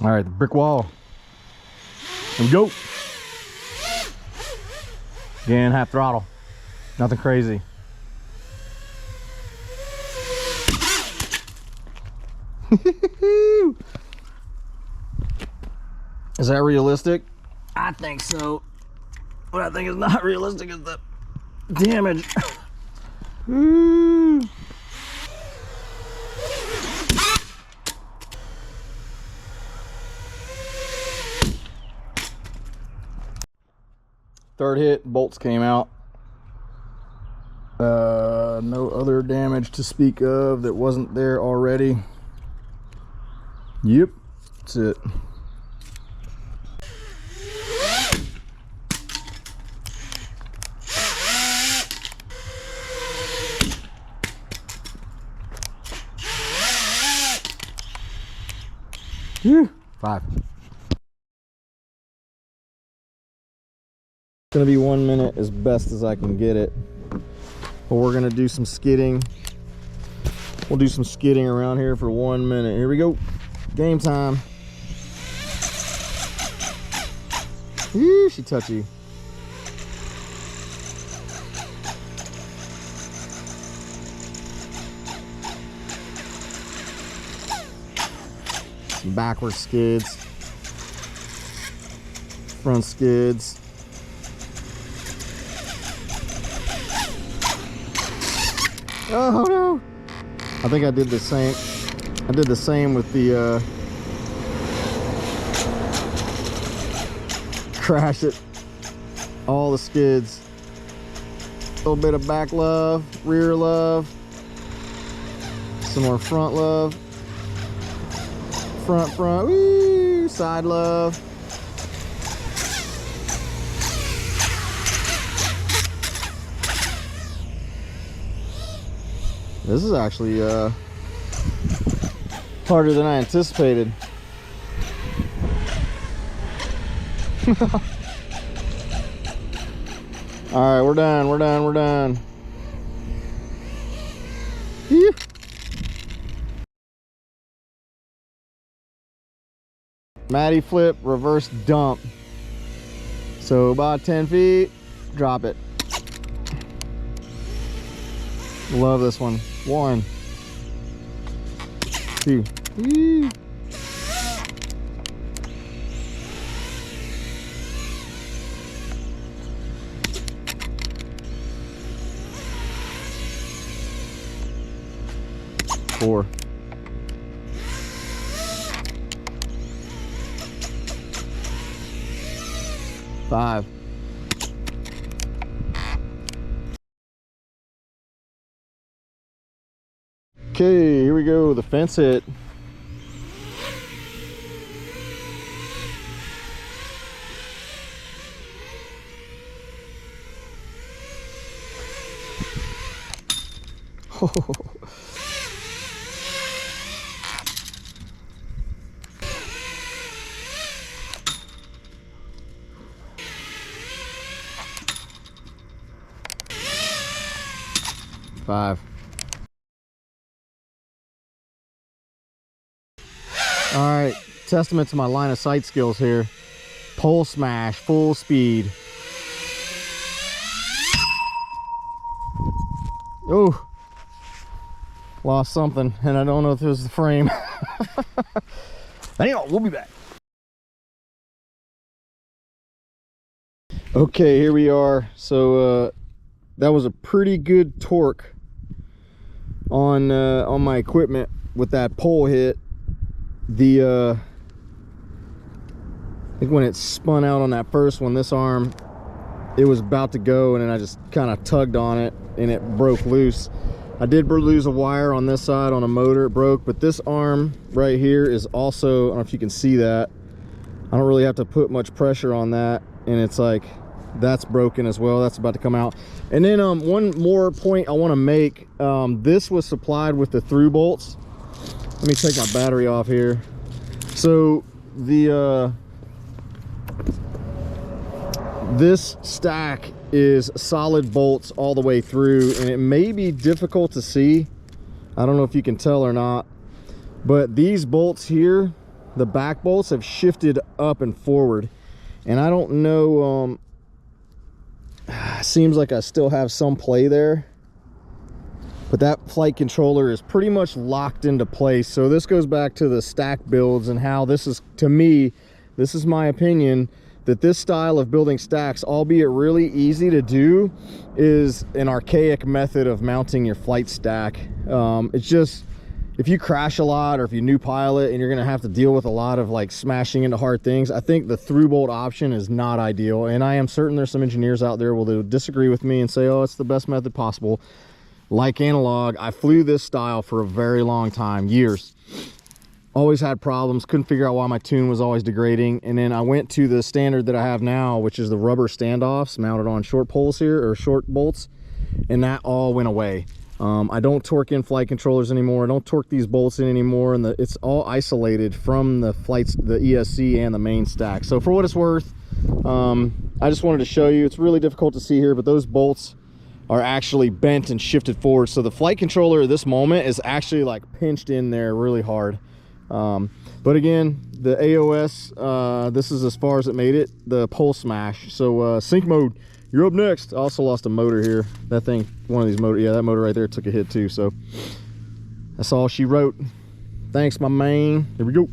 All right, the brick wall. Here we go. Again, half throttle. Nothing crazy. Is that realistic? I think so. What I think is not realistic is the damage. Third hit, bolts came out. No other damage to speak of that wasn't there already. Yep, that's it. Whew. 5. It's gonna be 1 minute as best as I can get it, but we're gonna do some skidding. We'll do some skidding around here for 1 minute. Here we go. Game time. Eee, she touchy. Some backward skids. Front skids. Oh no! I think I did the same. I did the same with the crash it. All the skids. A little bit of back love, rear love, some more front love, front, woo, side love. This is actually harder than I anticipated. All right, we're done. Phew. Matty flip, reverse dump. So about 10 feet, drop it. Love this one. 1, 2. Woo. 4. 5. Okay, here we go. The fence hit. Oh. Five. All right, testament to my line of sight skills here. Pole smash, full speed. Oh, lost something, and I don't know if it was the frame. Anyhow, we'll be back. Okay, here we are. So that was a pretty good torque on my equipment with that pole hit. I think when it spun out on that first one, this arm, it was about to go, and then I just kind of tugged on it and it broke loose. I did lose a wire on this side on a motor, it broke, but this arm right here is also, I don't know if you can see that, I don't really have to put much pressure on that, and it's like that's broken as well. That's about to come out. And then one more point I want to make, this was supplied with the through bolts. Let me take my battery off here. So the this stack is solid bolts all the way through, and it may be difficult to see. I don't know if you can tell or not, but these bolts here the back bolts have shifted up and forward, and I don't know, seems like I still have some play there, but that flight controller is pretty much locked into place. So this goes back to the stack builds and how this is, to me, this is my opinion, that this style of building stacks, albeit really easy to do, is an archaic method of mounting your flight stack. It's just, if you crash a lot, or if you're new pilot and you're gonna have to deal with a lot of like smashing into hard things, I think the through bolt option is not ideal. And I am certain there's some engineers out there will disagree with me and say, oh, it's the best method possible. Like analog, I flew this style for a very long time, years. Always had problems, couldn't figure out why my tune was always degrading. And then I went to the standard that I have now, which is the rubber standoffs mounted on short poles here, or short bolts, and that all went away. I don't torque in flight controllers anymore. I don't torque these bolts in anymore, and it's all isolated from the flights, the ESC and the main stack. So for what it's worth, I just wanted to show you. It's really difficult to see here, but those bolts are actually bent and shifted forward. So the flight controller at this moment is actually like pinched in there really hard. But again, the AOS, this is as far as it made it, the pole smash. So sync mode, you're up next. I also lost a motor here. That thing, one of these motors, yeah, that motor right there took a hit too. So that's all she wrote. Thanks, my man. Here we go.